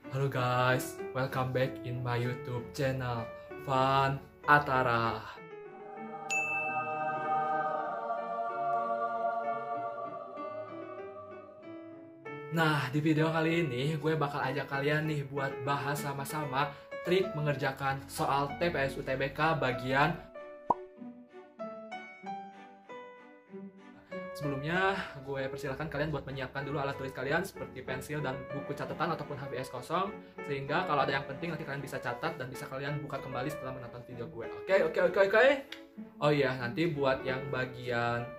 Halo guys, welcome back in my YouTube channel Fun Atara. Nah, di video kali ini gue bakal ajak kalian nih buat bahas sama-sama trik mengerjakan soal TPS UTBK bagian. Sebelumnya, gue persilakan kalian buat menyiapkan dulu alat tulis kalian seperti pensil dan buku catatan ataupun HVS kosong, sehingga kalau ada yang penting nanti kalian bisa catat dan bisa kalian buka kembali setelah menonton video gue. Oke. Oh iya, nanti buat yang bagian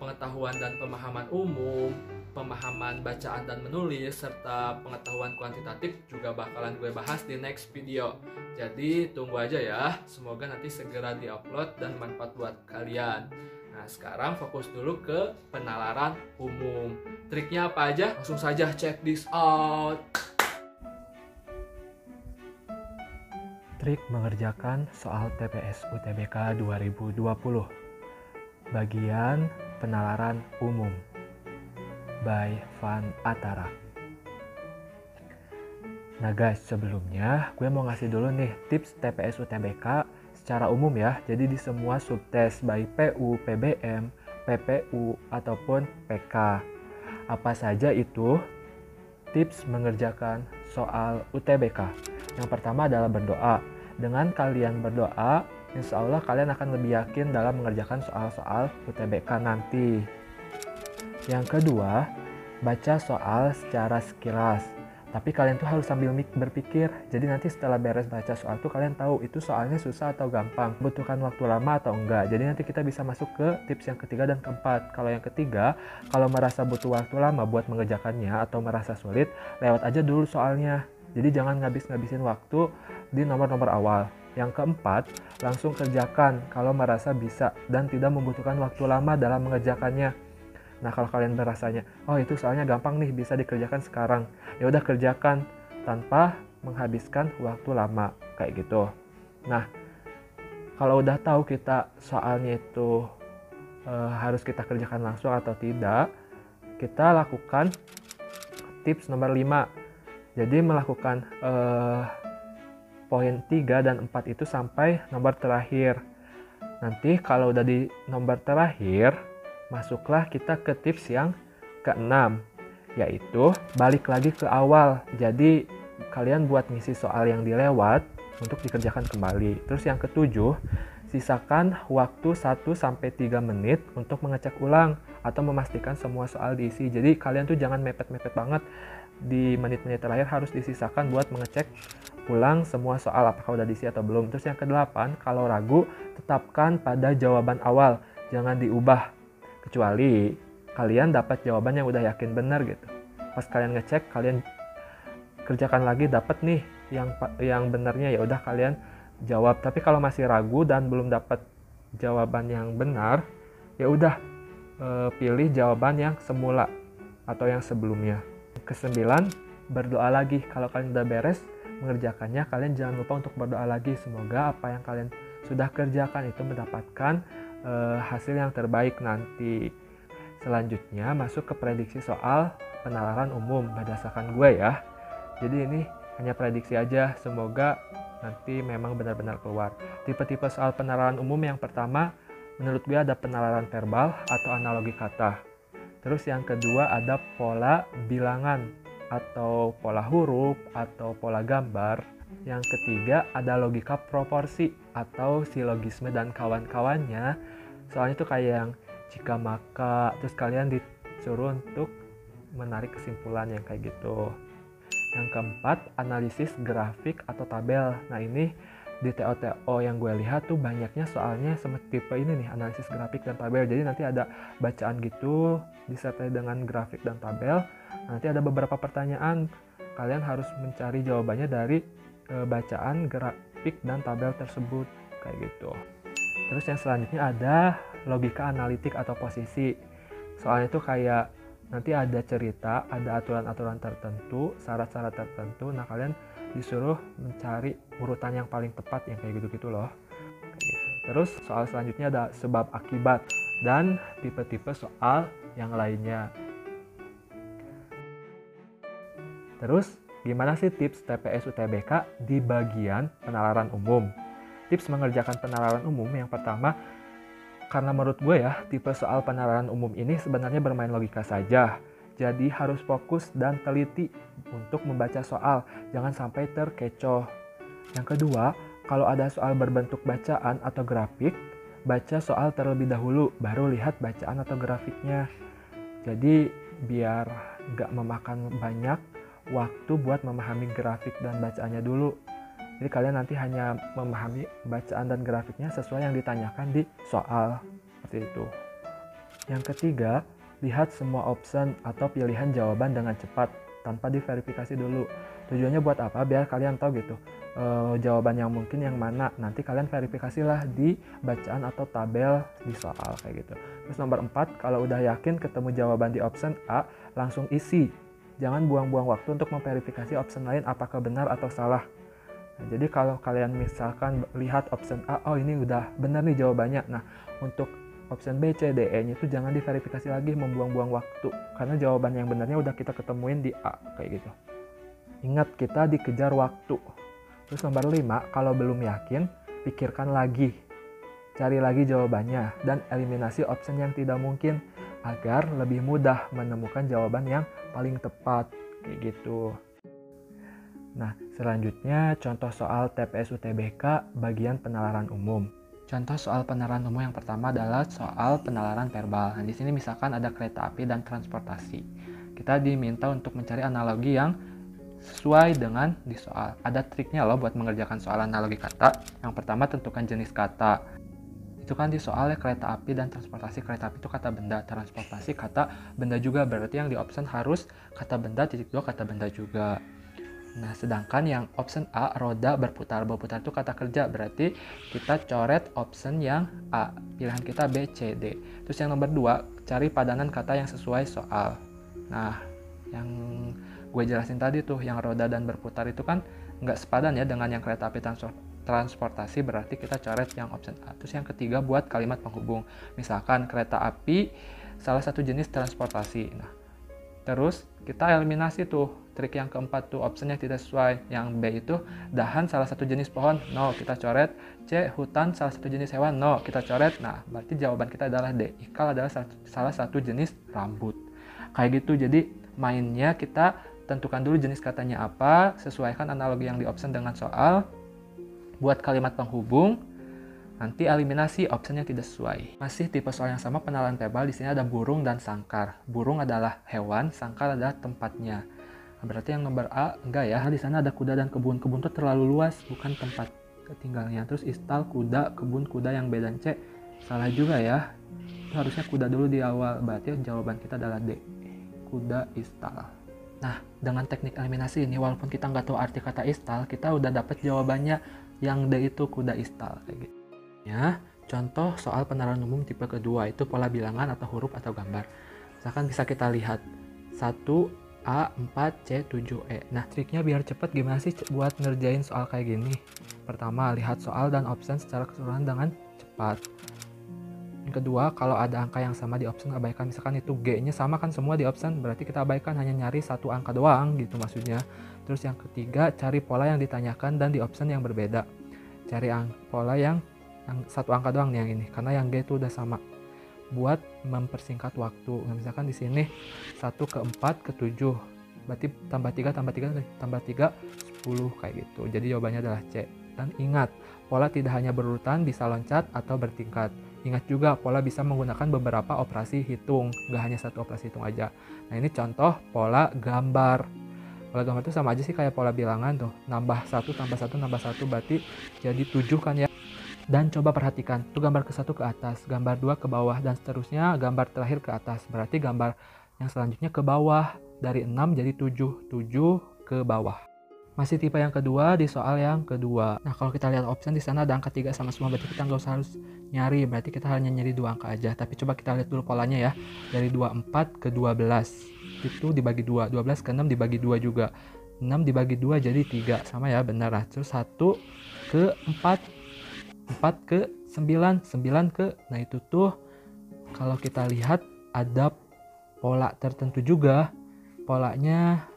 pengetahuan dan pemahaman umum, pemahaman bacaan dan menulis, serta pengetahuan kuantitatif juga bakalan gue bahas di next video. Jadi tunggu aja ya, semoga nanti segera diupload dan manfaat buat kalian. Nah, sekarang fokus dulu ke penalaran umum. Triknya apa aja? Langsung saja check this out. Trik mengerjakan soal TPS UTBK 2020 Bagian penalaran umum by Fun Atara. Nah guys, sebelumnya gue mau ngasih dulu nih tips TPS UTBK secara umum ya. Jadi di semua subtes baik PU, PBM, PPU ataupun PK. Apa saja itu tips mengerjakan soal UTBK? Yang pertama adalah berdoa. Dengan kalian berdoa, insya Allah kalian akan lebih yakin dalam mengerjakan soal-soal UTBK nanti. Yang kedua, baca soal secara sekilas. Tapi kalian tuh harus sambil berpikir. Jadi nanti setelah beres baca soal tuh kalian tahu itu soalnya susah atau gampang, butuhkan waktu lama atau enggak. Jadi nanti kita bisa masuk ke tips yang ketiga dan keempat. Kalau yang ketiga, kalau merasa butuh waktu lama buat mengerjakannya atau merasa sulit, lewat aja dulu soalnya. Jadi jangan ngabisin waktu di nomor-nomor awal. Yang keempat, langsung kerjakan kalau merasa bisa dan tidak membutuhkan waktu lama dalam mengerjakannya. Nah, kalau kalian merasanya, oh itu soalnya gampang nih, bisa dikerjakan sekarang, ya udah kerjakan tanpa menghabiskan waktu lama kayak gitu. Nah, kalau udah tahu kita soalnya itu harus kita kerjakan langsung atau tidak, kita lakukan tips nomor 5. Jadi melakukan poin 3 dan 4 itu sampai nomor terakhir. Nanti kalau udah di nomor terakhir, masuklah kita ke tips yang ke-6, yaitu balik lagi ke awal. Jadi kalian buat ngisi soal yang dilewat untuk dikerjakan kembali. Terus yang ke-7, sisakan waktu 1-3 menit untuk mengecek ulang atau memastikan semua soal diisi. Jadi kalian tuh jangan mepet-mepet banget. Di menit-menit terakhir harus disisakan buat mengecek ulang semua soal apakah udah diisi atau belum. Terus yang ke-8, kalau ragu, tetapkan pada jawaban awal. Jangan diubah. Kecuali kalian dapat jawaban yang udah yakin benar gitu. Pas kalian ngecek, kalian kerjakan lagi, dapat nih yang benarnya, ya udah kalian jawab. Tapi kalau masih ragu dan belum dapat jawaban yang benar, ya udah pilih jawaban yang semula atau yang sebelumnya. Ke-9, berdoa lagi. Kalau kalian udah beres mengerjakannya, kalian jangan lupa untuk berdoa lagi. Semoga apa yang kalian sudah kerjakan itu mendapatkan hasil yang terbaik nanti. Selanjutnya masuk ke prediksi soal penalaran umum berdasarkan gue ya. Jadi ini hanya prediksi aja, semoga nanti memang benar-benar keluar. Tipe-tipe soal penalaran umum yang pertama, menurut gue ada penalaran verbal atau analogi kata. Terus yang kedua ada pola bilangan atau pola huruf atau pola gambar. Yang ketiga ada logika proporsi atau silogisme dan kawan-kawannya. Soalnya itu kayak yang jika maka, terus kalian disuruh untuk menarik kesimpulan yang kayak gitu. Yang keempat, analisis grafik atau tabel. Nah ini di TO-TO yang gue lihat tuh banyaknya soalnya seperti tipe ini nih, analisis grafik dan tabel. Jadi nanti ada bacaan gitu disertai dengan grafik dan tabel. Nanti ada beberapa pertanyaan, kalian harus mencari jawabannya dari bacaan grafik dan tabel tersebut kayak gitu. Terus yang selanjutnya ada logika analitik atau posisi. Soalnya itu kayak nanti ada cerita, ada aturan-aturan tertentu, syarat-syarat tertentu. Nah kalian disuruh mencari urutan yang paling tepat yang kayak gitu-gitu loh. Terus soal selanjutnya ada sebab akibat dan tipe-tipe soal yang lainnya. Terus gimana sih tips TPS UTBK di bagian penalaran umum? Tips mengerjakan penalaran umum yang pertama, karena menurut gue ya, tipe soal penalaran umum ini sebenarnya bermain logika saja. Jadi harus fokus dan teliti untuk membaca soal, jangan sampai terkecoh. Yang kedua, kalau ada soal berbentuk bacaan atau grafik, baca soal terlebih dahulu, baru lihat bacaan atau grafiknya. Jadi biar nggak memakan banyak waktu buat memahami grafik dan bacaannya dulu. Jadi kalian nanti hanya memahami bacaan dan grafiknya sesuai yang ditanyakan di soal. Seperti itu. Yang ketiga, lihat semua option atau pilihan jawaban dengan cepat tanpa diverifikasi dulu. Tujuannya buat apa? Biar kalian tahu gitu jawaban yang mungkin yang mana. Nanti kalian verifikasilah di bacaan atau tabel di soal kayak gitu. Terus nomor 4, kalau udah yakin ketemu jawaban di option A, langsung isi. Jangan buang-buang waktu untuk memverifikasi option lain apakah benar atau salah. Nah, jadi kalau kalian misalkan lihat option A, oh ini udah benar nih jawabannya. Nah, untuk option B, C, D, E-nya itu jangan diverifikasi lagi membuang-buang waktu. Karena jawaban yang benarnya udah kita ketemuin di A, kayak gitu. Ingat, kita dikejar waktu. Terus nomor 5, kalau belum yakin, pikirkan lagi. Cari lagi jawabannya dan eliminasi option yang tidak mungkin agar lebih mudah menemukan jawaban yang paling tepat, kayak gitu. Nah, selanjutnya contoh soal TPS UTBK bagian penalaran umum. Contoh soal penalaran umum yang pertama adalah soal penalaran verbal. Nah, di sini misalkan ada kereta api dan transportasi. Kita diminta untuk mencari analogi yang sesuai dengan di soal. Ada triknya loh buat mengerjakan soal analogi kata. Yang pertama, tentukan jenis kata. Itu kan di soalnya kereta api dan transportasi. Kereta api itu kata benda, transportasi kata benda juga. Berarti yang di option harus kata benda, titik 2 kata benda juga. Nah, sedangkan yang option A, roda berputar. Berputar itu kata kerja, berarti kita coret option yang A. Pilihan kita B, C, D. Terus yang nomor 2, cari padanan kata yang sesuai soal. Nah, yang gue jelasin tadi tuh, yang roda dan berputar itu kan nggak sepadan ya dengan yang kereta api transportasi, berarti kita coret yang option A. Terus yang ketiga, buat kalimat penghubung. Misalkan kereta api salah satu jenis transportasi. Nah, terus kita eliminasi tuh, trik yang keempat tuh, option yang tidak sesuai. Yang B itu dahan salah satu jenis pohon, no, kita coret. C, hutan salah satu jenis hewan, no, kita coret. Nah, berarti jawaban kita adalah D, ikal adalah salah satu jenis rambut. Kayak gitu, jadi mainnya kita tentukan dulu jenis katanya apa, sesuaikan analogi yang di option dengan soal, buat kalimat penghubung, nanti eliminasi option yang tidak sesuai. Masih tipe soal yang sama, penalaran verbal. Di sini ada burung dan sangkar. Burung adalah hewan, sangkar adalah tempatnya. Nah, berarti yang nomor A enggak ya. Di sana ada kuda dan kebun. Kebun itu terlalu luas, bukan tempat tinggalnya. Terus istal, kuda, kebun, kuda. Yang B dan C salah juga ya. Itu harusnya kuda dulu di awal. Berarti jawaban kita adalah D, kuda istal. Nah, dengan teknik eliminasi ini, walaupun kita nggak tahu arti kata istal, kita udah dapat jawabannya yang D itu kuda istal kayak gitu. Ya, contoh soal penalaran umum tipe kedua itu pola bilangan atau huruf atau gambar. Misalkan bisa kita lihat 1A, 4C, 7E. Nah, triknya biar cepet gimana sih buat ngerjain soal kayak gini? Pertama, lihat soal dan option secara keseluruhan dengan cepat. Yang kedua, kalau ada angka yang sama di option, abaikan. Misalkan itu G-nya sama kan semua di option, berarti kita abaikan, hanya nyari satu angka doang gitu maksudnya. Terus yang ketiga, cari pola yang ditanyakan dan di option yang berbeda. Cari pola yang satu angka doang nih yang ini, karena yang G itu udah sama. Buat mempersingkat waktu. Nah, misalkan di sini 1 ke 4 ke 7. Berarti tambah 3 tambah 3 tambah 3 10 kayak gitu. Jadi jawabannya adalah C. Dan ingat, pola tidak hanya berurutan, bisa loncat atau bertingkat. Ingat juga, pola bisa menggunakan beberapa operasi hitung, nggak hanya satu operasi hitung aja. Nah, ini contoh pola gambar. Pola gambar itu sama aja sih kayak pola bilangan tuh. Nambah 1 tambah 1 tambah 1 berarti jadi 7 kan ya. Dan coba perhatikan, tuh gambar ke-1 ke atas, gambar 2 ke bawah, dan seterusnya gambar terakhir ke atas. Berarti gambar yang selanjutnya ke bawah, dari 6 jadi 7, 7 ke bawah. Masih tipe yang kedua di soal yang kedua. Nah, kalau kita lihat option di sana ada angka 3 sama semua, berarti kita nggak usah harus nyari, berarti kita hanya nyari 2 angka aja. Tapi coba kita lihat dulu polanya ya. Dari 24 ke 12. Itu dibagi 2, 12 ke 6 dibagi 2 juga. 6 dibagi 2 jadi 3, sama ya, benar lah. Terus 1 ke 4, 4 ke 9, 9 ke, nah itu tuh kalau kita lihat ada pola tertentu juga. Polanya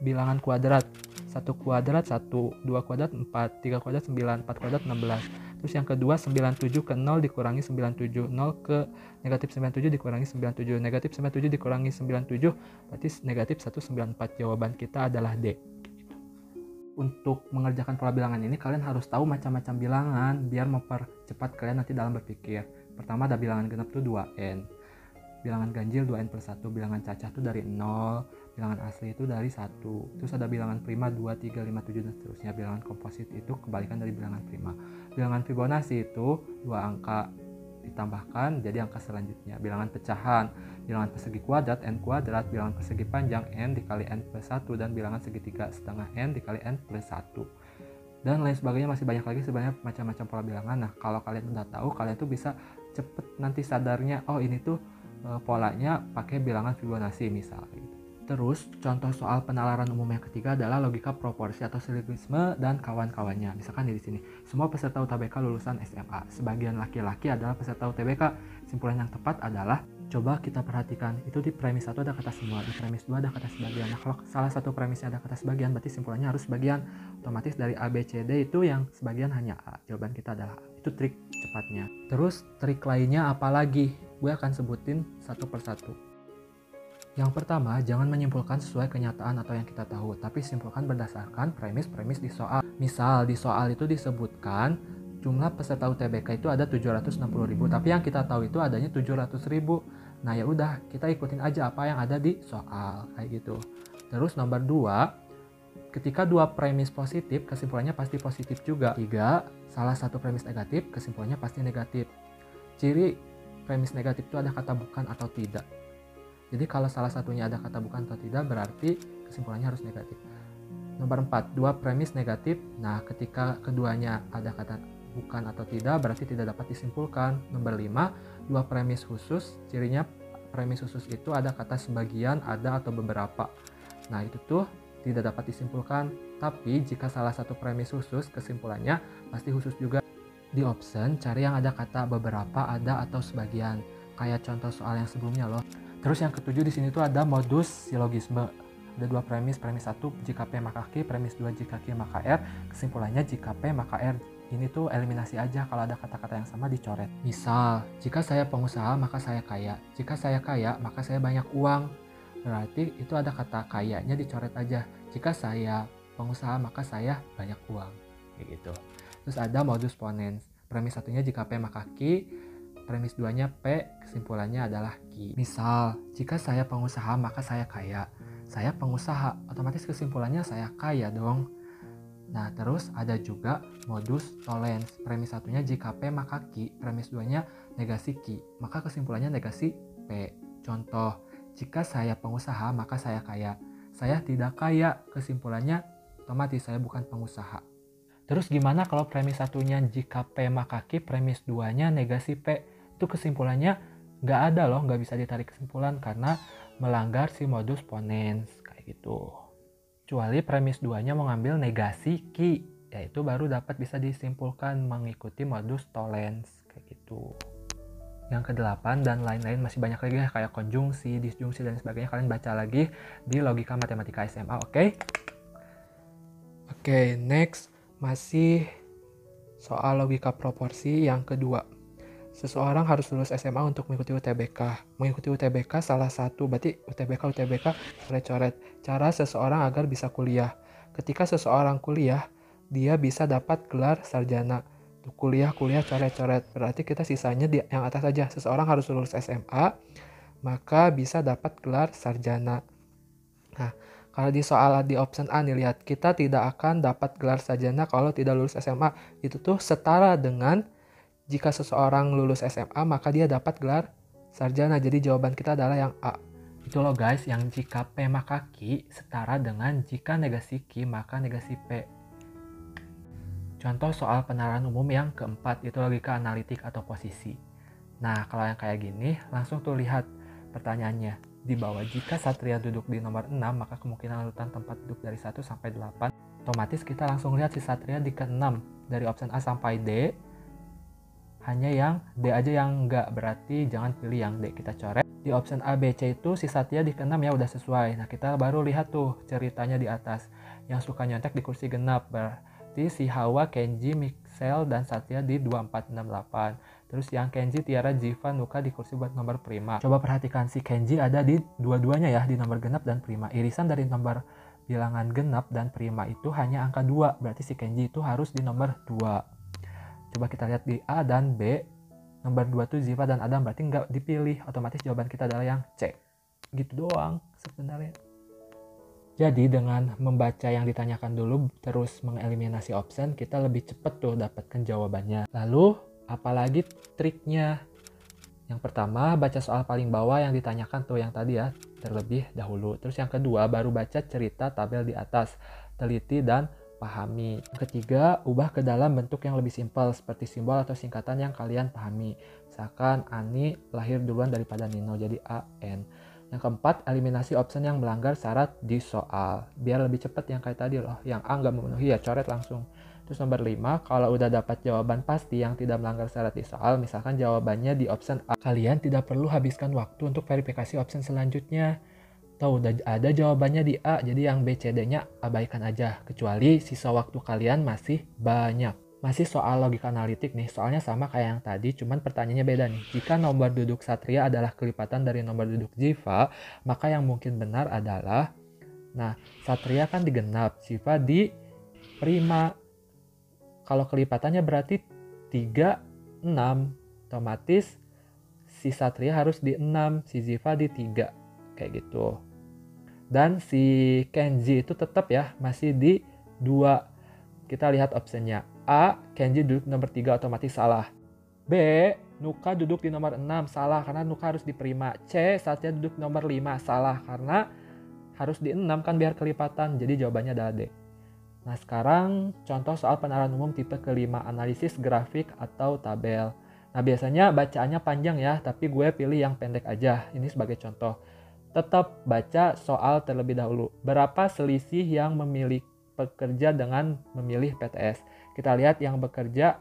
bilangan kuadrat. 1 kuadrat 1, 2 kuadrat 4, 3 kuadrat 9, 4 kuadrat 16. Terus yang kedua 97 ke 0 dikurangi 97, 0 ke negatif 97 dikurangi 97, negatif 97 dikurangi 97 berarti negatif 194. Jawaban kita adalah D. Untuk mengerjakan pola bilangan ini kalian harus tahu macam-macam bilangan biar mempercepat kalian nanti dalam berpikir. Pertama ada bilangan genap tuh 2n, bilangan ganjil 2n per 1, bilangan cacah tuh dari 0, bilangan asli itu dari 1, terus ada bilangan prima 2, 3, 5, 7 dan seterusnya. Bilangan komposit itu kebalikan dari bilangan prima. Bilangan Fibonacci itu 2 angka ditambahkan jadi angka selanjutnya. Bilangan pecahan, bilangan persegi kuadrat n kuadrat, bilangan persegi panjang n dikali n plus 1, dan bilangan segitiga setengah n dikali n plus 1. Dan lain sebagainya, masih banyak lagi sebenarnya macam-macam pola bilangan. Nah kalau kalian udah tahu, kalian tuh bisa cepet nanti sadarnya, oh ini tuh polanya pakai bilangan Fibonacci misalnya. Terus contoh soal penalaran umum yang ketiga adalah logika proporsi atau silogisme dan kawan-kawannya. Misalkan di sini, semua peserta UTBK lulusan SMA. Sebagian laki-laki adalah peserta UTBK. Simpulan yang tepat adalah, coba kita perhatikan, itu di premis 1 ada kata semua, di premis 2 ada kata sebagian. Nah kalau salah satu premisnya ada kata sebagian, berarti simpulannya harus sebagian. Otomatis dari A, B, C, D itu yang sebagian hanya A. Jawaban kita adalah A. Itu trik cepatnya. Terus trik lainnya apa lagi? Gue akan sebutin satu persatu. Yang pertama, jangan menyimpulkan sesuai kenyataan atau yang kita tahu, tapi simpulkan berdasarkan premis-premis di soal. Misal, di soal itu disebutkan jumlah peserta UTBK itu ada 760.000, tapi yang kita tahu itu adanya 700.000. Nah ya udah, kita ikutin aja apa yang ada di soal, kayak gitu. Terus nomor 2, ketika dua premis positif, kesimpulannya pasti positif juga. 3, salah satu premis negatif, kesimpulannya pasti negatif. Ciri premis negatif itu ada kata bukan atau tidak. Jadi kalau salah satunya ada kata bukan atau tidak, berarti kesimpulannya harus negatif. Nomor 4, dua premis negatif. Nah, ketika keduanya ada kata bukan atau tidak, berarti tidak dapat disimpulkan. Nomor 5, dua premis khusus. Cirinya premis khusus itu ada kata sebagian, ada atau beberapa. Nah, itu tuh tidak dapat disimpulkan. Tapi jika salah satu premis khusus, kesimpulannya pasti khusus juga. Di option, cari yang ada kata beberapa, ada atau sebagian. Kayak contoh soal yang sebelumnya loh. Terus yang ketujuh di sini tuh ada modus silogisme. Ada dua premis 1 jika P maka Q, premis 2 jika Q maka R. Kesimpulannya jika P maka R. Ini tuh eliminasi aja, kalau ada kata-kata yang sama dicoret. Misal, jika saya pengusaha maka saya kaya. Jika saya kaya maka saya banyak uang. Berarti itu ada kata kayanya dicoret aja. Jika saya pengusaha maka saya banyak uang. Kayak gitu. Terus ada modus ponens. Premis 1-nya jika P maka Q. Premis 2-nya P, kesimpulannya adalah Q. Misal, jika saya pengusaha maka saya kaya. Saya pengusaha, otomatis kesimpulannya saya kaya dong. Nah, terus ada juga modus tollens. Premis 1-nya jika P maka Q, premis 2-nya negasi Q, maka kesimpulannya negasi P. Contoh, jika saya pengusaha maka saya kaya. Saya tidak kaya, kesimpulannya otomatis saya bukan pengusaha. Terus gimana kalau premis 1-nya jika P maka Q, premis 2-nya negasi P? Itu kesimpulannya nggak ada loh, nggak bisa ditarik kesimpulan karena melanggar si modus ponens, kayak gitu. Kecuali premis 2-nya mau ngambil negasi Q, yaitu baru dapat bisa disimpulkan mengikuti modus tollens, kayak gitu. Yang ke-8 dan lain-lain masih banyak lagi ya, kayak konjungsi, disjungsi, dan sebagainya. Kalian baca lagi di Logika Matematika SMA, oke? Oke, next. Masih soal logika proporsi yang kedua. Seseorang harus lulus SMA untuk mengikuti UTBK. Mengikuti UTBK salah satu, berarti UTBK, coret-coret. Cara seseorang agar bisa kuliah. Ketika seseorang kuliah, dia bisa dapat gelar sarjana. Kuliah, coret-coret. Berarti kita sisanya di yang atas aja. Seseorang harus lulus SMA, maka bisa dapat gelar sarjana. Nah, kalau di soal di option A nih, lihat, kita tidak akan dapat gelar sarjana kalau tidak lulus SMA. Itu tuh setara dengan jika seseorang lulus SMA maka dia dapat gelar sarjana. Jadi jawaban kita adalah yang A. Itu loh guys, yang jika P maka Q setara dengan jika negasi Q maka negasi P. Contoh soal penalaran umum yang keempat, itu logika analitik atau posisi. Nah, kalau yang kayak gini, langsung tuh lihat pertanyaannya. Di bawah, jika Satria duduk di nomor 6, maka kemungkinan urutan tempat duduk dari 1 sampai 8. Otomatis kita langsung lihat si Satria di ke-6. Dari option A sampai D, hanya yang D aja yang enggak, berarti jangan pilih yang D, kita coret. di option A, B, C itu si Satya di ke-6 ya udah sesuai. Nah kita baru lihat tuh ceritanya di atas. Yang suka nyontek di kursi genap berarti si Hawa, Kenji, Mixel, dan Satya di 2468. Terus yang Kenji, Tiara, Jiva, Nuka di kursi buat nomor prima. Coba perhatikan si Kenji ada di dua-duanya ya, di nomor genap dan prima. Irisan dari nomor bilangan genap dan prima itu hanya angka 2. Berarti si Kenji itu harus di nomor 2. Coba kita lihat di A dan B. Nomor 2 tuh Ziva dan Adam, berarti nggak dipilih. Otomatis jawaban kita adalah yang C. Gitu doang sebenarnya. Jadi dengan membaca yang ditanyakan dulu terus mengeliminasi option, kita lebih cepat tuh dapatkan jawabannya. Lalu apalagi triknya? Yang pertama baca soal paling bawah yang ditanyakan tuh yang tadi ya terlebih dahulu. Terus yang kedua baru baca cerita tabel di atas, teliti dan pahami. Yang ketiga, ubah ke dalam bentuk yang lebih simpel seperti simbol atau singkatan yang kalian pahami. Misalkan Ani lahir duluan daripada Nino, jadi AN. Yang keempat, eliminasi option yang melanggar syarat di soal. Biar lebih cepat yang kayak tadi loh, yang A nggak memenuhi ya coret langsung. Terus nomor 5, kalau udah dapat jawaban pasti yang tidak melanggar syarat di soal, misalkan jawabannya di option A, kalian tidak perlu habiskan waktu untuk verifikasi option selanjutnya. Tahu udah ada jawabannya di A, jadi yang B, C, D-nya abaikan aja. Kecuali sisa waktu kalian masih banyak. Masih soal logika analitik nih, soalnya sama kayak yang tadi, cuman pertanyaannya beda nih. Jika nomor duduk Satria adalah kelipatan dari nomor duduk Ziva, maka yang mungkin benar adalah, nah Satria kan digenap, Ziva di prima. Kalau kelipatannya berarti 3, 6. Otomatis si Satria harus di 6, si Ziva di 3. Kayak gitu. Dan si Kenji itu tetap ya masih di 2. Kita lihat optionnya. A, Kenji duduk nomor 3 otomatis salah. B, Nuka duduk di nomor 6 salah karena Nuka harus di prima. C, Satya duduk nomor 5 salah karena harus di 6 kan biar kelipatan. Jadi jawabannya adalah D. Nah sekarang contoh soal penalaran umum tipe kelima, analisis grafik atau tabel. Nah biasanya bacaannya panjang ya, tapi gue pilih yang pendek aja. Ini sebagai contoh. Tetap baca soal terlebih dahulu. Berapa selisih yang memilih pekerja dengan memilih PTS? Kita lihat yang bekerja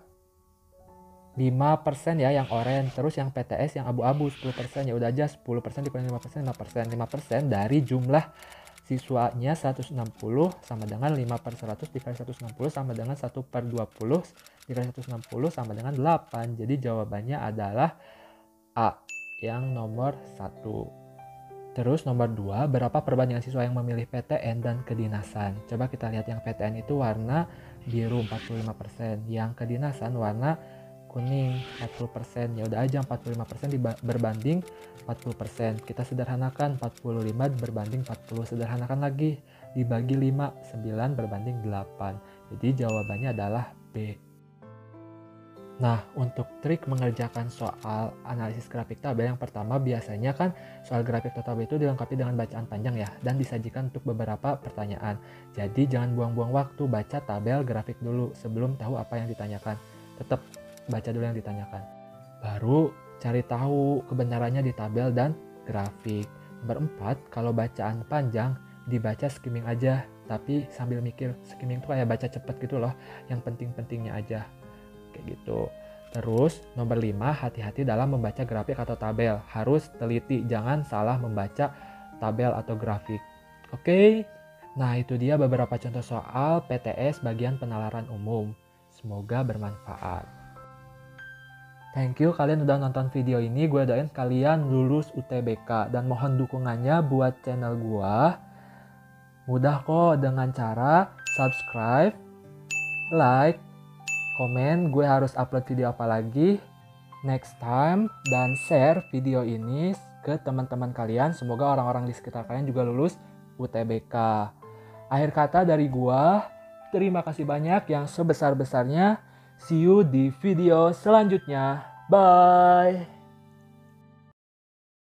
5% ya yang oranye. Terus yang PTS yang abu-abu 10%. Ya udah aja 10% dikurangi 5%, 5%. 5% dari jumlah siswanya 160 sama dengan 5/100 dikali 160 sama dengan 1/20 dikali 160 sama dengan 8. Jadi jawabannya adalah A yang nomor 1. Terus nomor 2, berapa perbandingan siswa yang memilih PTN dan kedinasan? Coba kita lihat yang PTN itu warna biru 45%, yang kedinasan warna kuning 40%. Ya udah aja 45% berbanding 40%. Kita sederhanakan 45 berbanding 40. Sederhanakan lagi dibagi 5, 9 berbanding 8. Jadi jawabannya adalah B. Nah, untuk trik mengerjakan soal analisis grafik tabel yang pertama biasanya kan soal grafik atau tabel itu dilengkapi dengan bacaan panjang ya dan disajikan untuk beberapa pertanyaan. Jadi jangan buang-buang waktu, baca tabel grafik dulu sebelum tahu apa yang ditanyakan. Tetap baca dulu yang ditanyakan. Baru cari tahu kebenarannya di tabel dan grafik. Nomor 4, kalau bacaan panjang dibaca skimming aja, tapi sambil mikir. Skimming tuh kayak baca cepet gitu loh, yang penting-pentingnya aja. Kayak gitu. Terus nomor 5, hati-hati dalam membaca grafik atau tabel. Harus teliti, jangan salah membaca tabel atau grafik. Oke. Nah, itu dia beberapa contoh soal PTS bagian penalaran umum. Semoga bermanfaat. Thank you kalian udah nonton video ini. Gue doain kalian lulus UTBK dan mohon dukungannya buat channel gue. Mudah kok dengan cara subscribe, like, komen gue harus upload video apa lagi next time, dan share video ini ke teman-teman kalian. Semoga orang-orang di sekitar kalian juga lulus UTBK. Akhir kata dari gue, terima kasih banyak yang sebesar-besarnya. See you di video selanjutnya. Bye.